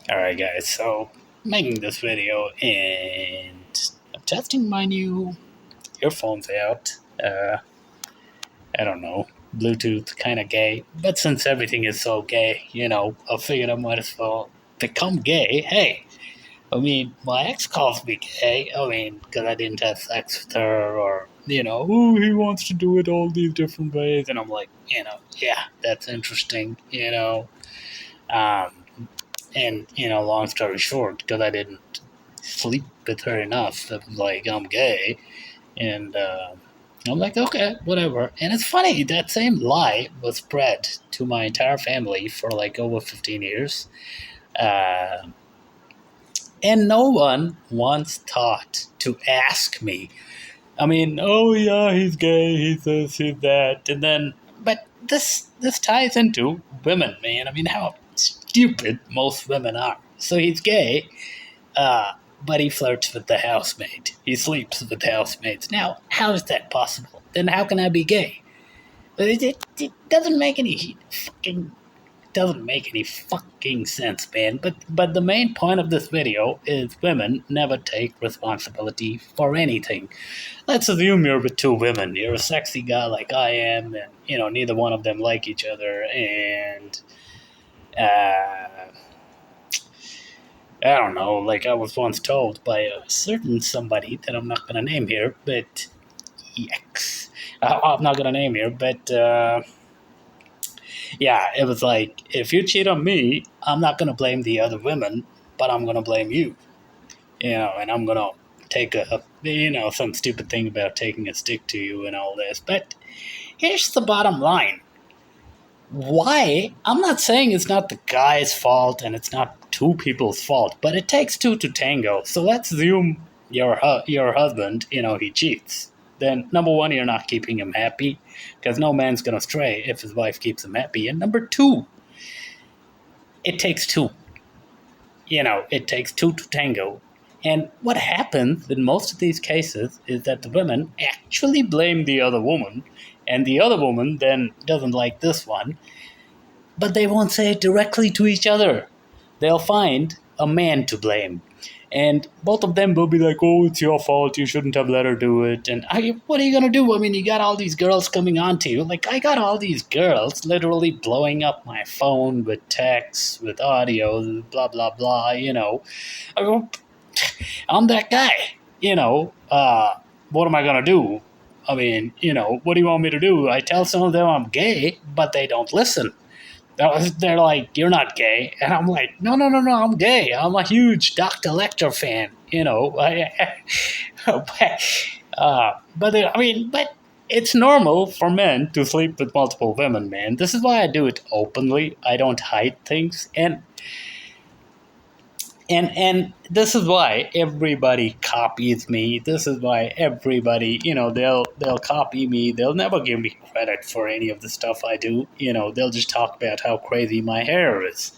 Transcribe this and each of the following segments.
Alright, guys, so making this video and I'm testing my new earphones out. I don't know, Bluetooth kind of gay, but since everything is so gay, I figured I might as well become gay. Hey, I mean, my ex calls me gay. I mean, because I didn't have sex with her, or oh, he wants to do it all these different ways, and I'm like, yeah, that's interesting. Um, and long story short, because I didn't sleep with her enough, it was like I'm gay, and I'm like, okay, whatever. And it's funny that same lie was spread to my entire family for like over 15 years. Uh, and no one once thought to ask me. I mean, oh yeah, he's gay, he's this, he's that, and then, but this ties into women, man. I mean, how stupid most women are. So he's gay, uh, but he flirts with the housemaid. He sleeps with housemates. Now, how is that possible? Then how can I be gay? It doesn't make any fucking sense, man. But the main point of this video is women never take responsibility for anything. Let's assume you're with two women. You're a sexy guy like I am, and neither one of them like each other, and uh, I don't know. Like I was once told by a certain somebody that I'm not gonna name here, but yikes, I'm not gonna name here, but. Yeah, it was like, if you cheat on me, I'm not going to blame the other women, but I'm going to blame you. And I'm going to take some stupid thing about taking a stick to you and all this. But here's the bottom line. Why? I'm not saying it's not the guy's fault and it's not two people's fault, but it takes two to tango. So let's assume your husband, he cheats. Then number one, you're not keeping him happy because no man's gonna stray if his wife keeps him happy. And number two, it takes two. It takes two to tango. And what happens in most of these cases is that the women actually blame the other woman, and the other woman then doesn't like this one, but they won't say it directly to each other. They'll find a man to blame. And both of them will be like, oh, it's your fault. You shouldn't have let her do it. And what are you going to do? I mean, you got all these girls coming on to you. Like, I got all these girls literally blowing up my phone with texts, with audio, blah, blah, blah. I go, I'm that guy. What am I going to do? I mean, what do you want me to do? I tell some of them I'm gay, but they don't listen. They're like, you're not gay. And I'm like, no, no, no, no, I'm gay. I'm a huge Dr. Lecter fan, but it's normal for men to sleep with multiple women, man. This is why I do it openly. I don't hide things. And this is why everybody copies me. This is why everybody, they'll copy me. They'll never give me credit for any of the stuff I do. They'll just talk about how crazy my hair is.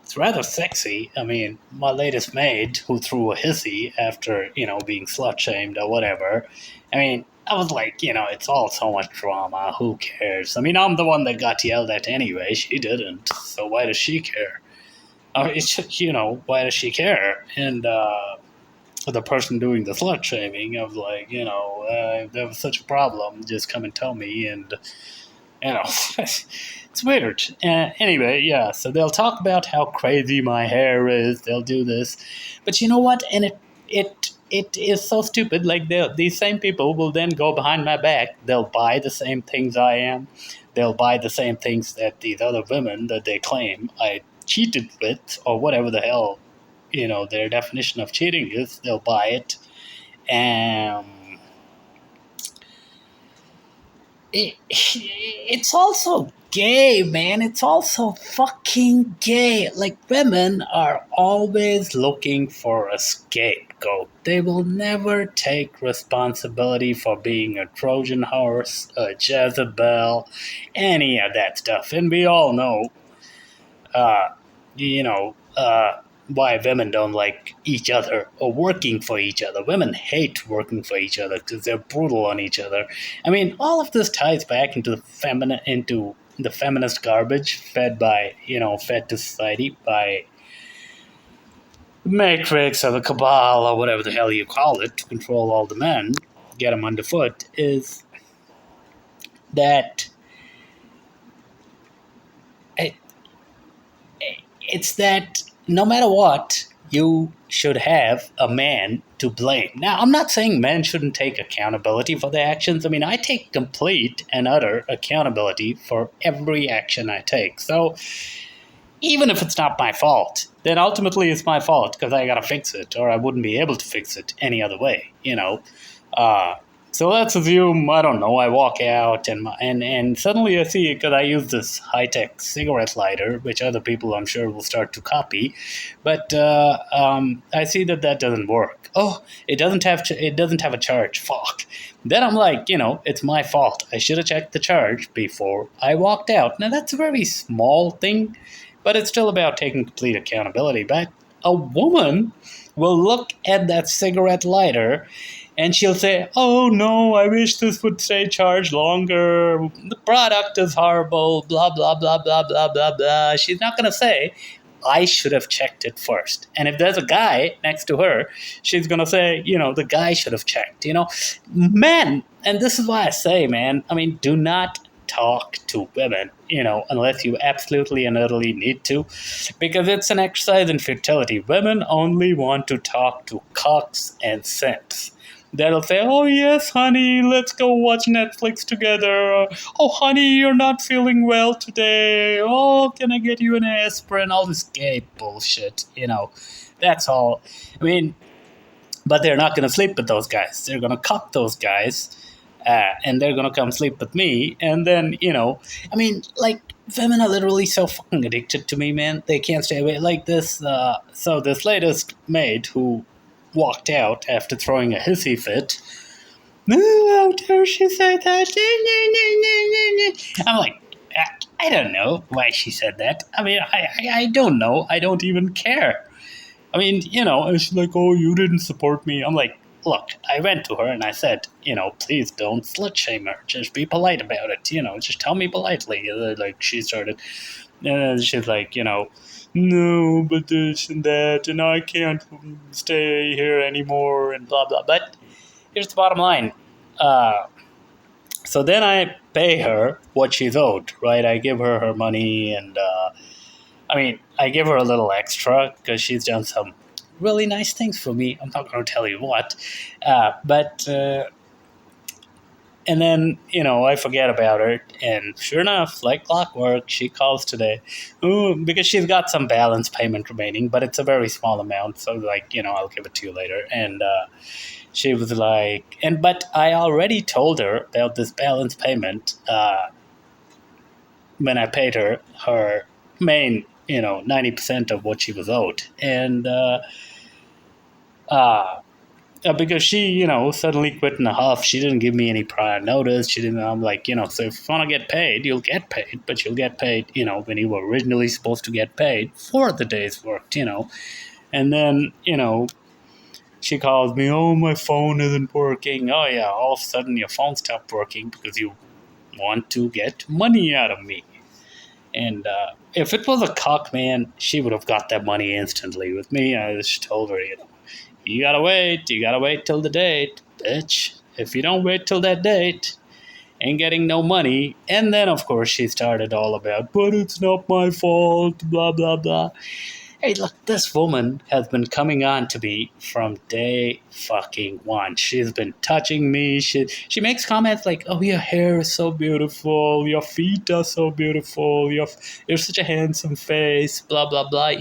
It's rather sexy. I mean, my latest maid who threw a hissy after, being slut shamed or whatever. I mean, I was like, it's all so much drama. Who cares? I mean, I'm the one that got yelled at anyway. She didn't. So why does she care? It's just, why does she care? And the person doing the slut shaming of like, there was such a problem, just come and tell me. And, it's weird. Anyway, yeah, so they'll talk about how crazy my hair is. They'll do this. But you know what? And it is so stupid. Like, these same people will then go behind my back. They'll buy the same things I am. They'll buy the same things that these other women that they claim I cheated with, or whatever the hell, their definition of cheating is. They'll buy it. And it's also gay, man. It's also fucking gay. Like, women are always looking for a scapegoat. They will never take responsibility for being a Trojan horse, a Jezebel, any of that stuff. And we all know, uh, you know, uh, why women don't like each other or working for each other. Women hate working for each other because they're brutal on each other. I mean, all of this ties back into the feminine, into the feminist garbage fed to society by the Matrix or the Cabal or whatever the hell you call it to control all the men, get them underfoot, is that it, it's that no matter what, you should have a man to blame. Now, I'm not saying men shouldn't take accountability for their actions. I mean, I take complete and utter accountability for every action I take. So, even if it's not my fault, then ultimately it's my fault because I gotta fix it, or I wouldn't be able to fix it any other way. Uh, so let's assume, I don't know, I walk out and suddenly I see, because I use this high tech cigarette lighter, which other people I'm sure will start to copy, but I see that doesn't work. Oh, it doesn't have a charge. Fuck. Then I'm like, it's my fault. I should have checked the charge before I walked out. Now that's a very small thing, but it's still about taking complete accountability. But a woman will look at that cigarette lighter and she'll say, "Oh no, I wish this would stay charged longer. The product is horrible, blah, blah, blah, blah, blah, blah, blah." She's not going to say, "I should have checked it first." And if there's a guy next to her, she's going to say, the guy should have checked. Men, and this is why I say, man, I mean, do not talk to women, unless you absolutely and utterly need to, because it's an exercise in futility. Women only want to talk to cocks and simps. That'll say, "Oh yes, honey, let's go watch Netflix together. Oh, honey, you're not feeling well today. Oh, can I get you an aspirin?" All this gay bullshit, That's all. I mean, but they're not going to sleep with those guys. They're going to cuck those guys, and they're going to come sleep with me. And then, I mean, like, women are literally so fucking addicted to me, man. They can't stay away. Like this, so this latest maid who walked out after throwing a hissy fit. "Oh, how dare she say that?" I'm like, I don't know why she said that. I mean, I don't know. I don't even care. I mean, and she's like, "Oh, you didn't support me." I'm like, look, I went to her and I said, "Please don't slut shame her. Just be polite about it. Just tell me politely." Like, she started, and she's like, "No, but this and that, and I can't stay here anymore," and blah, blah. But here's the bottom line. So then I pay her what she's owed, right? I give her her money, and I give her a little extra because she's done some really nice things for me. I'm not going to tell you what, but and then, I forget about her, and sure enough, like clockwork, she calls today. Ooh, because she's got some balance payment remaining, but it's a very small amount, so, like, I'll give it to you later. And she was like, but I already told her about this balance payment when I paid her main, 90% of what she was owed. And because she, suddenly quit in a huff. She didn't give me any prior notice. She didn't. I'm like, so if you want to get paid, you'll get paid, but you'll get paid, when you were originally supposed to get paid for the days worked, And then, she calls me, "Oh, my phone isn't working." Oh, yeah, all of a sudden your phone stopped working because you want to get money out of me. And if it was a cock, man, she would have got that money instantly. With me, I just told her, you gotta wait till the date, bitch. If you don't wait till that date, ain't getting no money. And then, of course, she started all about, "But it's not my fault, blah, blah, blah." Hey, look, this woman has been coming on to me from day fucking one. She's been touching me. She makes comments like, "Oh, your hair is so beautiful. Your feet are so beautiful. You're such a handsome face, blah, blah, blah."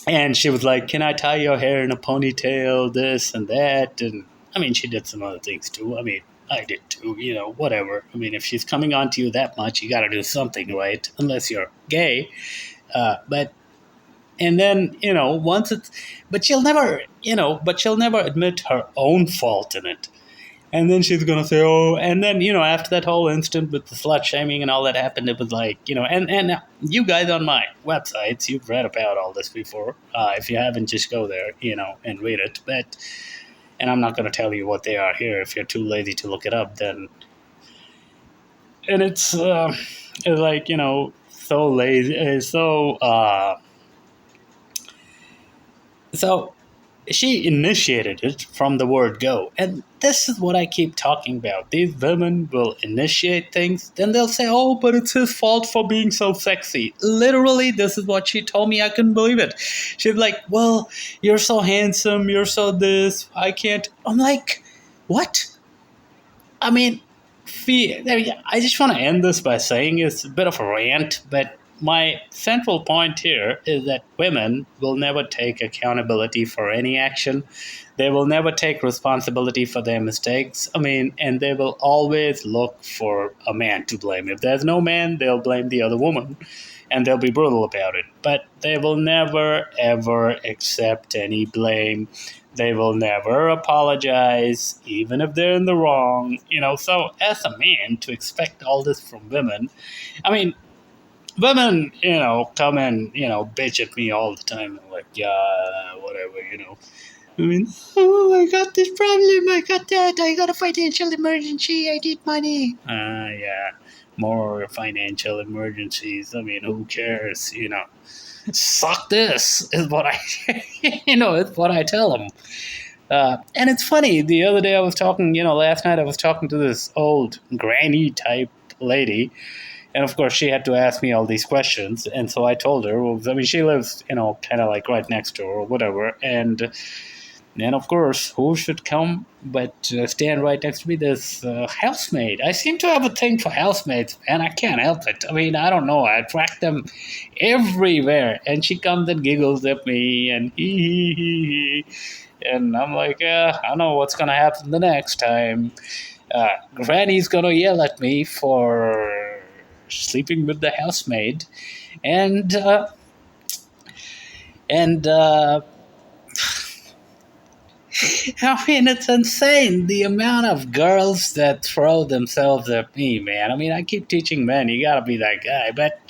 And she was like, "Can I tie your hair in a ponytail, this and that?" And, I mean, she did some other things, too. I mean, I did, too, whatever. I mean, if she's coming on to you that much, you got to do something, right? Unless you're gay. And then, once it's... But she'll never admit her own fault in it. And then she's going to say, "Oh," and then, after that whole incident with the slut shaming and all that happened, it was like, and you guys on my websites, you've read about all this before. If you haven't, just go there, and read it. And I'm not going to tell you what they are here. If you're too lazy to look it up, then and it's like, so lazy, so she initiated it from the word go. And this is what I keep talking about. These women will initiate things, then they'll say, oh, but it's his fault for being so sexy. Literally, this is what she told me. I couldn't believe it. She's like, well, you're so handsome, you're so this, I can't. I'm like, what? I mean, I just want to end this by saying it's a bit of a rant, but my central point here is that women will never take accountability for any action. They will never take responsibility for their mistakes. I mean, and they will always look for a man to blame. If there's no man, they'll blame the other woman and they'll be brutal about it. But they will never, ever accept any blame. They will never apologize, even if they're in the wrong. So as a man, to expect all this from women, I mean, women, come and, bitch at me all the time. I'm like, yeah, whatever. I mean, oh, I got this problem, I got that, I got a financial emergency, I need money. Yeah, more financial emergencies. I mean, who cares, Suck this is what I, it's what I tell them. And it's funny, the other day I was talking, last night I was talking to this old granny type lady, and of course, she had to ask me all these questions. And so I told her, well, I mean, she lives, kind of like right next door or whatever. And then, of course, who should come but stand right next to me? This housemaid. I seem to have a thing for housemates, and I can't help it. I mean, I don't know. I attract them everywhere. And she comes and giggles at me and hee. And I'm like, I don't know what's going to happen the next time. Granny's going to yell at me for sleeping with the housemaid. And, and, I mean, it's insane the amount of girls that throw themselves at me, man. I mean, I keep teaching men, you gotta be that guy. But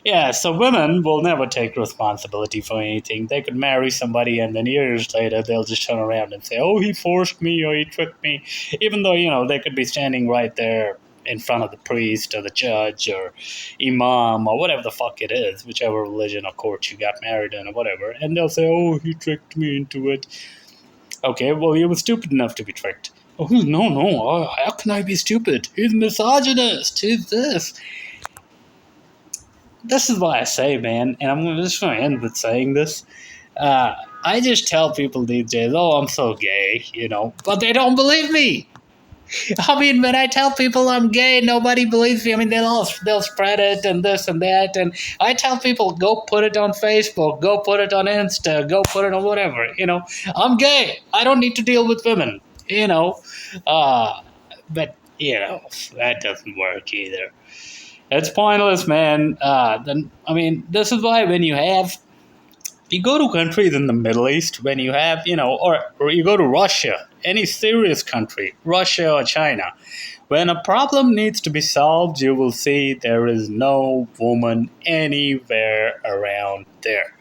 yeah, so women will never take responsibility for anything. They could marry somebody and then years later they'll just turn around and say, oh, he forced me or he tricked me. Even though, they could be standing right there in front of the priest or the judge or imam or whatever the fuck it is, whichever religion or court you got married in or whatever. And they'll say, oh, he tricked me into it. Okay, well, he was stupid enough to be tricked. Oh, no. How can I be stupid? He's misogynist. He's this. This is why I say, man, and I'm just going to end with saying this. I just tell people these days, oh, I'm so gay, but they don't believe me. I mean, when I tell people I'm gay, nobody believes me. I mean, they'll spread it and this and that. And I tell people, go put it on Facebook, go put it on Insta, go put it on whatever. I'm gay. I don't need to deal with women. But that doesn't work either. It's pointless, man. This is why when you go to countries in the Middle East, when you have, or you go to Russia, any serious country, Russia or China, when a problem needs to be solved, you will see there is no woman anywhere around there.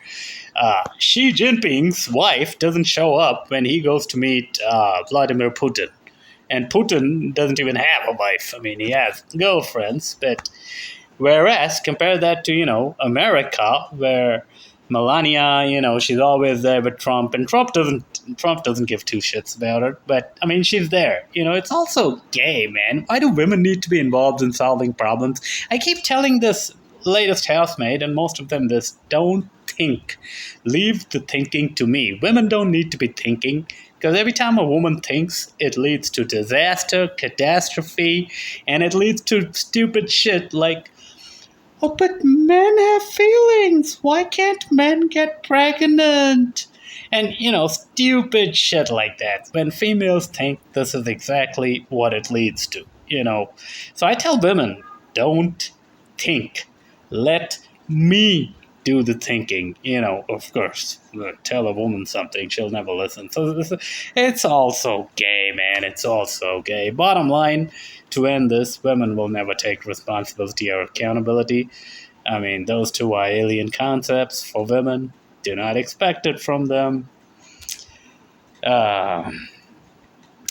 Xi Jinping's wife doesn't show up when he goes to meet Vladimir Putin. And Putin doesn't even have a wife. I mean, he has girlfriends, but whereas compare that to, America, where Melania, she's always there with Trump, and Trump doesn't give two shits about her. But I mean, she's there. It's also gay, man. Why do women need to be involved in solving problems? I keep telling this latest housemaid, and most of them this: don't think. Leave the thinking to me. Women don't need to be thinking. Because every time a woman thinks, it leads to disaster, catastrophe, and it leads to stupid shit like, oh, but men have feelings. Why can't men get pregnant? And, stupid shit like that. When females think, this is exactly what it leads to. So I tell women, don't think. Let me do the thinking. Of course, tell a woman something, she'll never listen. So it's also gay, man. It's also gay. Bottom line, to end this, women will never take responsibility or accountability. I mean, those two are alien concepts for women. Do not expect it from them. Uh,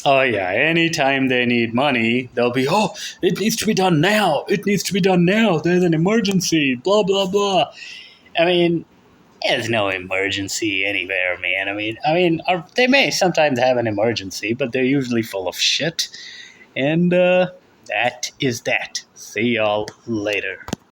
Oh yeah, anytime they need money, they'll be, oh, it needs to be done now. It needs to be done now. There's an emergency. Blah blah blah. I mean, there's no emergency anywhere, man. They may sometimes have an emergency, but they're usually full of shit. And that is that. See y'all later.